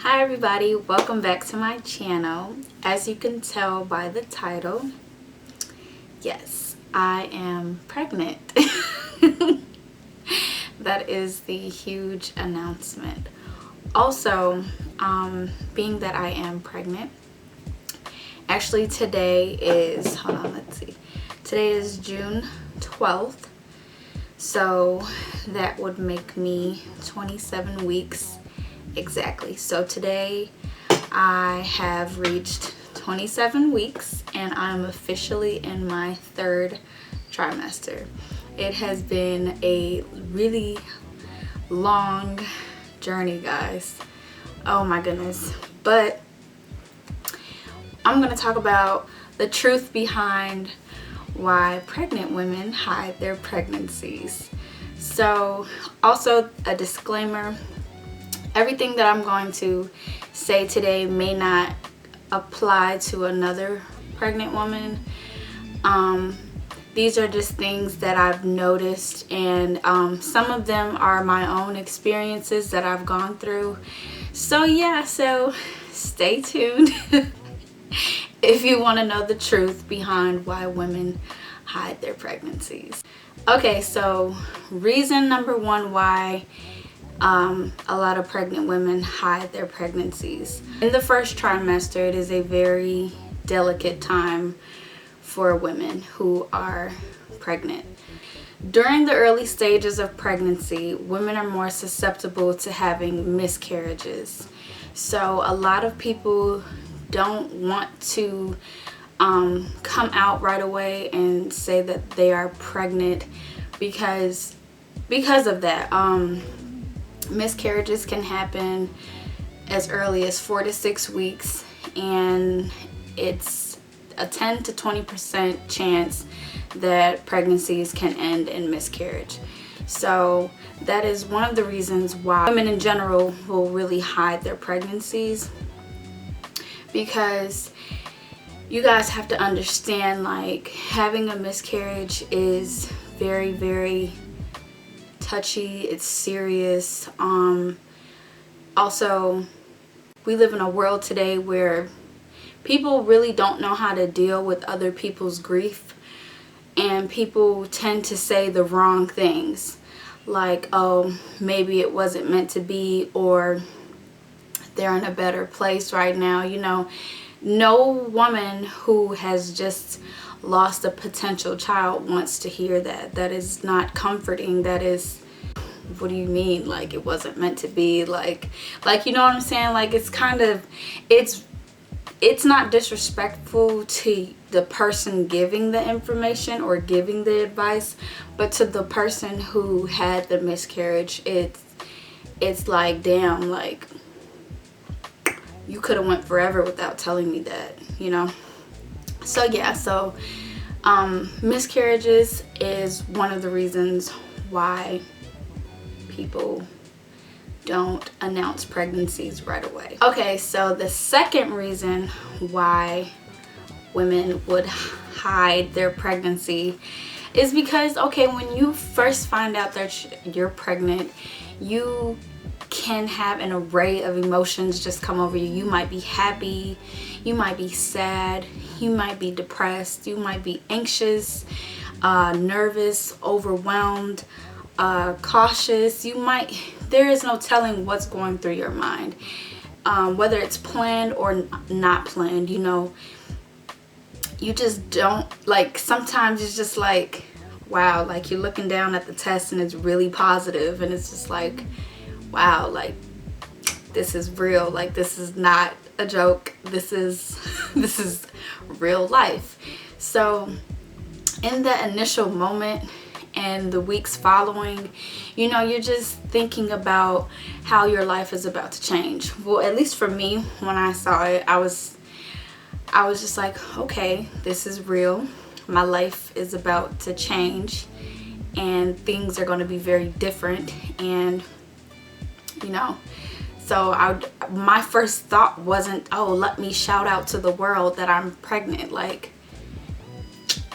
Hi everybody, welcome back to my channel. As you can tell by the title, yes, I am pregnant. That is the huge announcement. Also, being that I am pregnant, actually today is, today is June 12th. So that would make me 27 weeks exactly. So today I have reached 27 weeks and I'm officially in my third trimester. It has been a really long journey, guys. Oh my goodness. But I'm going to talk about the truth behind why pregnant women hide their pregnancies. So also a disclaimer, everything that I'm going to say today may not apply to another pregnant woman. These are just things that I've noticed, and some of them are my own experiences that I've gone through. So yeah, so stay tuned if you want to know the truth behind why women hide their pregnancies. Okay, so reason number one why a lot of pregnant women hide their pregnancies. In the first trimester, it is a very delicate time for women who are pregnant. During the early stages of pregnancy, women are more susceptible to having miscarriages. So a lot of people don't want to come out right away and say that they are pregnant because of that. Miscarriages can happen as early as 4 to 6 weeks, and it's a 10 to 20% chance that pregnancies can end in miscarriage. So that is one of the reasons why women in general will really hide their pregnancies, because you guys have to understand, like, having a miscarriage is very, very touchy. It's serious. Also, we live in a world today where people really don't know how to deal with other people's grief, and people tend to say the wrong things, like, oh, maybe it wasn't meant to be, or they're in a better place right now. You know, no woman who has just lost a potential child wants to hear that. That is not comforting. That is, what do you mean, like it wasn't meant to be? Like you know what I'm saying? Like, it's kind of, it's not disrespectful to the person giving the information or giving the advice, but to the person who had the miscarriage, it's like, damn, like, you could have went forever without telling me that, you know? So yeah, so miscarriages is one of the reasons why people don't announce pregnancies right away. Okay, so the second reason why women would hide their pregnancy is because, okay, when you first find out that you're pregnant, you can have an array of emotions just come over you. You might be happy, you might be sad, you might be depressed, you might be anxious, nervous, overwhelmed, cautious. There is no telling what's going through your mind, whether it's planned or not planned. You know, you just don't, like, sometimes it's just like, wow, like you're looking down at the test and it's really positive, and it's just like, wow, like, this is real. Like, this is not a joke. This is real life. So in that initial moment and the weeks following, you know, you're just thinking about how your life is about to change. Well, at least for me, when I saw it, I was just like, okay, this is real. My life is about to change and things are going to be very different. And you know, so my first thought wasn't, oh, let me shout out to the world that I'm pregnant. Like,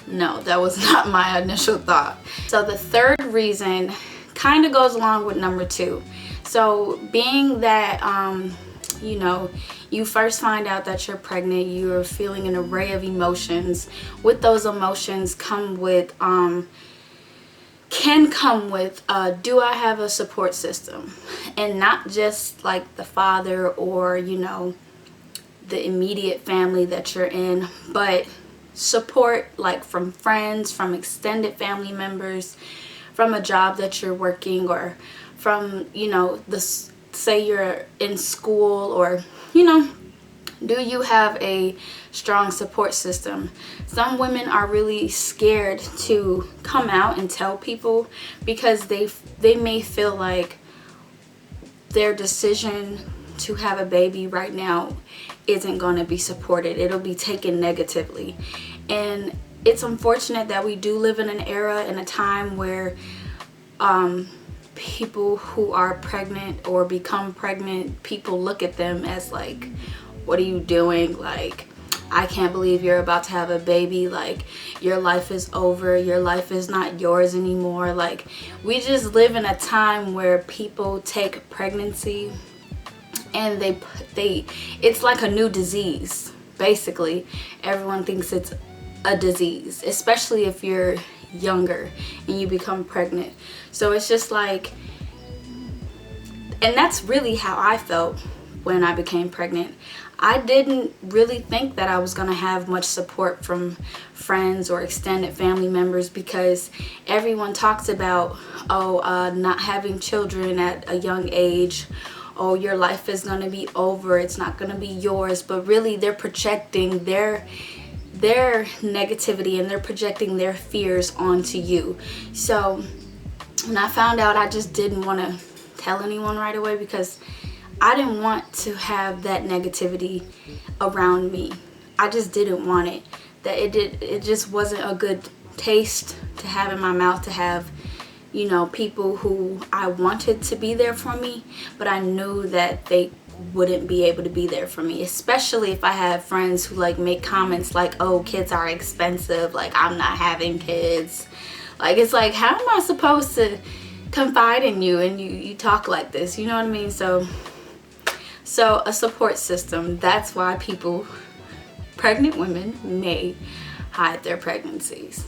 no, that was not my initial thought. So the third reason kind of goes along with number two. So being that you know, you first find out that you're pregnant, you're feeling an array of emotions. With those emotions can come with, do I have a support system? And not just like the father or, you know, the immediate family that you're in, but support like from friends, from extended family members, from a job that you're working, or from, you know, say you're in school, or, you know, do you have a strong support system? Some women are really scared to come out and tell people because they may feel like their decision to have a baby right now isn't going to be supported. It'll be taken negatively. And it's unfortunate that we do live in an era and a time where people who are pregnant or become pregnant, people look at them as like, what are you doing? Like, I can't believe you're about to have a baby. Like, your life is over. Your life is not yours anymore. Like, we just live in a time where people take pregnancy and it's like a new disease. Basically, everyone thinks it's a disease, especially if you're younger and you become pregnant. So it's just like, and that's really how I felt when I became pregnant. I didn't really think that I was going to have much support from friends or extended family members, because everyone talks about, not having children at a young age. Oh, your life is going to be over. It's not going to be yours. But really, they're projecting their negativity and they're projecting their fears onto you. So when I found out, I just didn't want to tell anyone right away, because I didn't want to have that negativity around me. I just didn't want it. It just wasn't a good taste to have in my mouth, to have, you know, people who I wanted to be there for me, but I knew that they wouldn't be able to be there for me, especially if I have friends who like make comments like, oh, kids are expensive, like I'm not having kids. Like, it's like, how am I supposed to confide in you and you talk like this? You know what I mean? So a support system, that's why pregnant women may hide their pregnancies.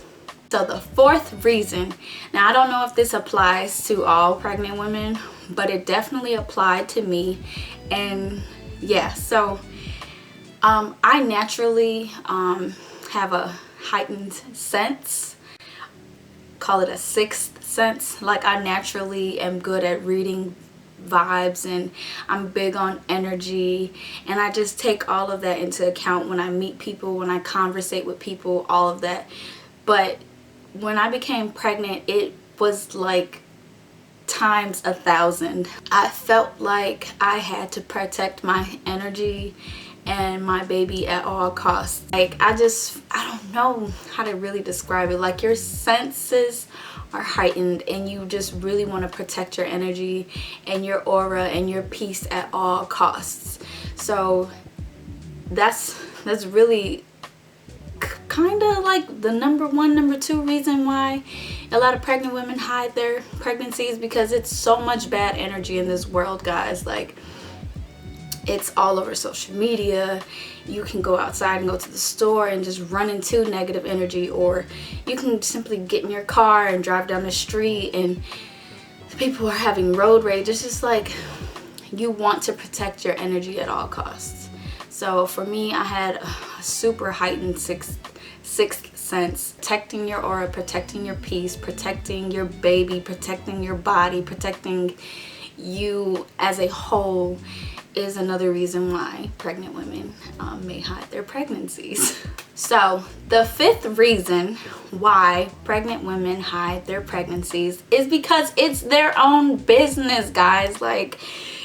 So the fourth reason, now I don't know if this applies to all pregnant women, but it definitely applied to me. And yeah, so I naturally have a heightened sense, call it a sixth sense. Like, I naturally am good at reading vibes, and I'm big on energy, and I just take all of that into account when I meet people, when I conversate with people, all of that. But when I became pregnant, it was like times 1,000. I felt like I had to protect my energy and my baby at all costs. Like, I don't know how to really describe it. Like, your senses are heightened and you just really want to protect your energy and your aura and your peace at all costs. So that's really kind of like the number two reason why a lot of pregnant women hide their pregnancies, because it's so much bad energy in this world, guys. Like, it's all over social media. You can go outside and go to the store and just run into negative energy, or you can simply get in your car and drive down the street and people are having road rage. It's just like, you want to protect your energy at all costs. So for me, I had a super heightened sixth sense. Protecting your aura, protecting your peace, protecting your baby, protecting your body, protecting you as a whole is another reason why pregnant women may hide their pregnancies. So the fifth reason why pregnant women hide their pregnancies is because it's their own business, guys. Like,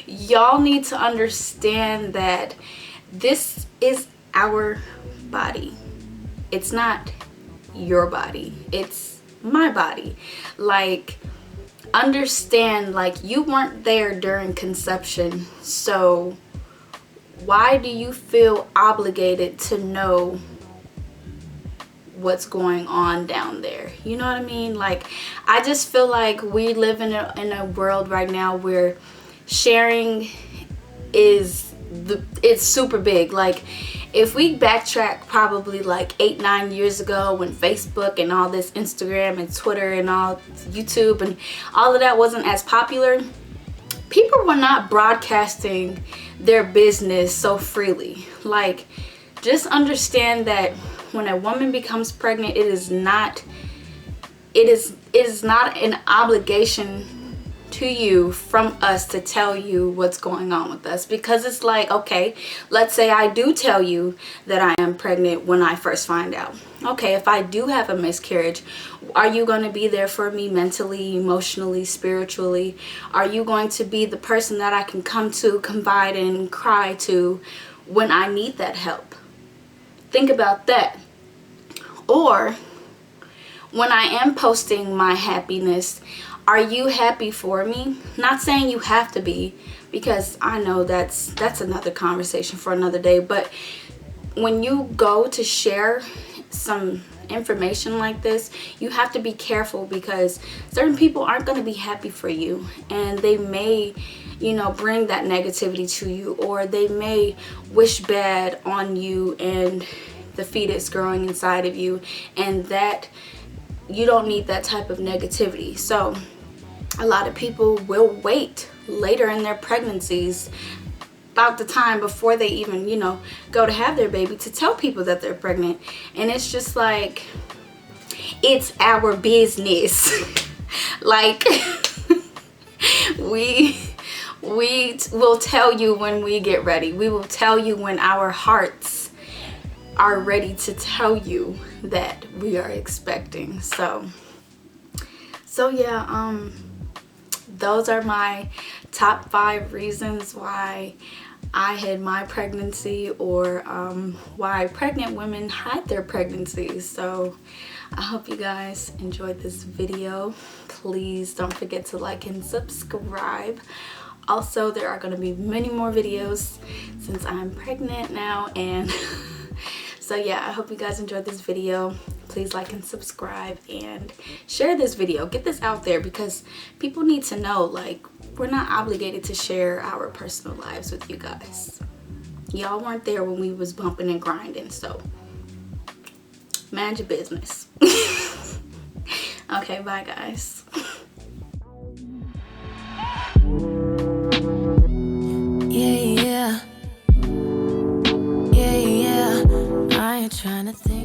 y'all need to understand that this is our body. It's not your body, it's my body. Like, understand, like, you weren't there during conception, so why do you feel obligated to know what's going on down there? You know what I mean? Like, I just feel like we live in a world right now where sharing is it's super big. Like if we backtrack probably like 8-9 years ago, when Facebook and all this Instagram and Twitter and all YouTube and all of that wasn't as popular, people were not broadcasting their business so freely. Like, just understand that when a woman becomes pregnant, it is not an obligation to you from us to tell you what's going on with us. Because it's like, okay, let's say I do tell you that I am pregnant when I first find out. Okay, if I do have a miscarriage, are you going to be there for me mentally, emotionally, spiritually? Are you going to be the person that I can come to, confide in, cry to when I need that help? Think about that. Or when I am posting my happiness, are you happy for me? Not saying you have to be, because I know that's another conversation for another day. But when you go to share some information like this, you have to be careful, because certain people aren't going to be happy for you, and they may, you know, bring that negativity to you, or they may wish bad on you and the fetus growing inside of you, and that you don't need that type of negativity. So a lot of people will wait later in their pregnancies, about the time before they even, you know, go to have their baby, to tell people that they're pregnant. And it's just like, it's our business. Like, we will tell you when we get ready. We will tell you when our hearts are ready to tell you that we are expecting. So yeah, those are my top 5 reasons why I hid my pregnancy, or why pregnant women hide their pregnancies. So I hope you guys enjoyed this video. Please don't forget to like and subscribe. Also, there are going to be many more videos since I'm pregnant now, and so yeah, I hope you guys enjoyed this video. Please like and subscribe and share this video. Get this out there, because people need to know, like, we're not obligated to share our personal lives with you guys. Y'all weren't there when we was bumping and grinding, so mind your business. Okay, bye guys. Yeah, I ain't trying to think.